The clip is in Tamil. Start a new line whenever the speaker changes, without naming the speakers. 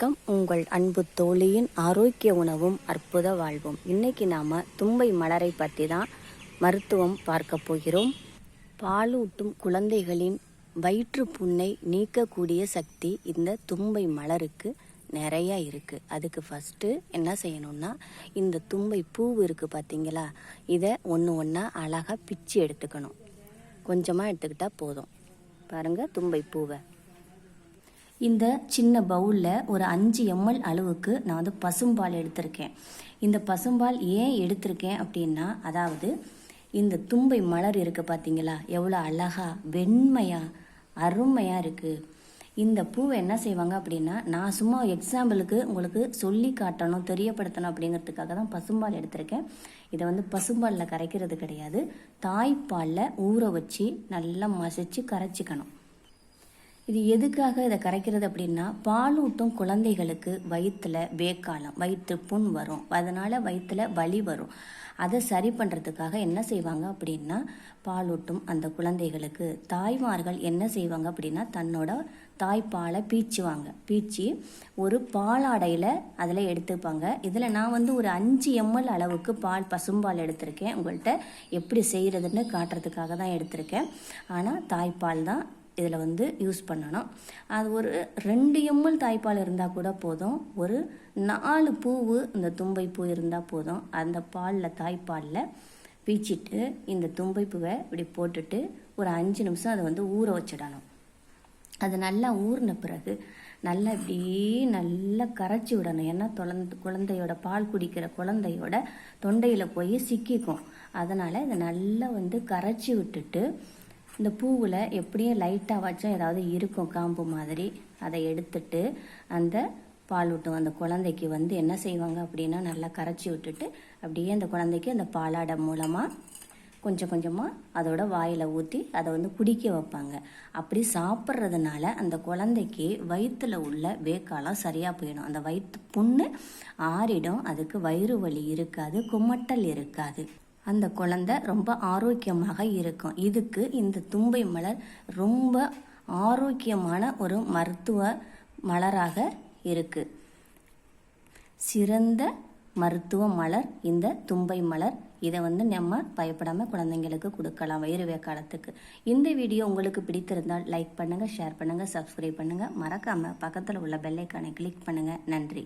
உங்கள் அன்பு தோழியின் ஆரோக்கிய உணவும் அற்புத வாழ்வும். இன்னைக்கு நாம தும்பை மலரை பற்றி தான் மருத்துவம் பார்க்க போகிறோம். பாலூட்டும் குழந்தைகளின் வயிற்று புண்ணை நீக்கக்கூடிய சக்தி இந்த தும்பை மலருக்கு நிறைய இருக்குது. அதுக்கு ஃபஸ்ட்டு என்ன செய்யணும்னா, இந்த தும்பை பூ இருக்குது பார்த்தீங்களா, இதை ஒன்று ஒன்றா அழகாக பிச்சு எடுத்துக்கணும். கொஞ்சமாக எடுத்துக்கிட்டால் போதும். பாருங்கள், தும்பை பூவை இந்த சின்ன பவுலில் ஒரு 5 ml அளவுக்கு நான் வந்து பசும்பால் எடுத்திருக்கேன். இந்த பசும்பால் ஏன் எடுத்திருக்கேன் அப்படின்னா, அதாவது இந்த தும்பை மலர் இருக்குது பார்த்தீங்களா, எவ்வளோ அழகா வெண்மையாக அருமையாக இருக்குது. இந்த பூவை என்ன செய்வாங்க அப்படின்னா, நான் சும்மா எக்ஸாம்பிளுக்கு உங்களுக்கு சொல்லி காட்டணும், தெரியப்படுத்தணும் அப்படிங்கிறதுக்காக தான் பசும்பால் எடுத்திருக்கேன். இதை வந்து பசும்பாலில் கரைக்கிறது கிடையாது, தாய்ப்பாலில் ஊற வச்சு நல்லா மசிச்சு கரைச்சிக்கணும். இது எதுக்காக இதை கரைக்கிறது அப்படின்னா, பாலூட்டும் குழந்தைகளுக்கு வயிற்றில் வேக்காலம், வயிற்று புண் வரும், அதனால் வயிற்றில் வலி வரும். அதை சரி பண்ணுறதுக்காக என்ன செய்வாங்க அப்படின்னா, பாலூட்டும் அந்த குழந்தைகளுக்கு தாய்மார்கள் என்ன செய்வாங்க அப்படின்னா, தன்னோட தாய்ப்பாலை பீச்சி ஒரு பாலாடையில் அதில் எடுத்துப்பாங்க. இதில் நான் வந்து ஒரு 5 ml அளவுக்கு பசும்பால் எடுத்திருக்கேன். உங்கள்கிட்ட எப்படி செய்கிறதுன்னு காட்டுறதுக்காக தான் எடுத்திருக்கேன். ஆனால் தாய்ப்பால் தான் இதில் வந்து யூஸ் பண்ணணும். அது ஒரு 2 ml தாய்ப்பால் இருந்தால் கூட போதும். ஒரு 4 பூவு இந்த தும்பை பூ இருந்தால் போதும். அந்த தாய்ப்பாலில் பீச்சிட்டு இந்த தும்பை பூவை இப்படி போட்டுட்டு ஒரு 5 நிமிஷம் அதை வந்து ஊற வச்சிடணும். அது நல்லா ஊறின பிறகு நல்லா இப்படியே நல்லா கரைச்சி விடணும். ஏன்னா குழந்தையோட பால் குடிக்கிற குழந்தையோட தொண்டையில் போய் சிக்கிக்கும். அதனால் இதை நல்லா வந்து கரைச்சி விட்டுட்டு, இந்த பூவில் எப்படியும் லைட்டாக வச்சும் ஏதாவது இருக்கும் காம்பு மாதிரி, அதை எடுத்துட்டு அந்த பாலூட்டும் அந்த குழந்தைக்கு வந்து என்ன செய்வாங்க அப்படின்னா, நல்லா கரைச்சி விட்டுட்டு அப்படியே அந்த குழந்தைக்கு அந்த பாலாடை மூலமாக கொஞ்சம் கொஞ்சமாக அதோட வாயில் ஊற்றி அதை வந்து குடிக்க வைப்பாங்க. அப்படி சாப்பிட்றதுனால அந்த குழந்தைக்கு வயிற்றில் உள்ள வேக்காலம் சரியாக போயிடும். அந்த வயிற்று புண்ணு ஆறிடும். அதுக்கு வயிறு வலி இருக்காது, குமட்டல் இருக்காது. அந்த குழந்தை ரொம்ப ஆரோக்கியமாக இருக்கும். இதுக்கு இந்த தும்பை மலர் ரொம்ப ஆரோக்கியமான ஒரு மருத்துவ மலராக இருக்குது. சிறந்த மருத்துவ மலர் இந்த தும்பை மலர். இதை வந்து நம்ம பயப்படாமல் குழந்தைங்களுக்கு கொடுக்கலாம் வயிறு வேக்காலத்துக்கு. இந்த வீடியோ உங்களுக்கு பிடித்திருந்தால் லைக் பண்ணுங்கள், ஷேர் பண்ணுங்கள், சப்ஸ்கிரைப் பண்ணுங்கள். மறக்காமல் பக்கத்தில் உள்ள பெல் ஐக்கானை கிளிக் பண்ணுங்கள். நன்றி.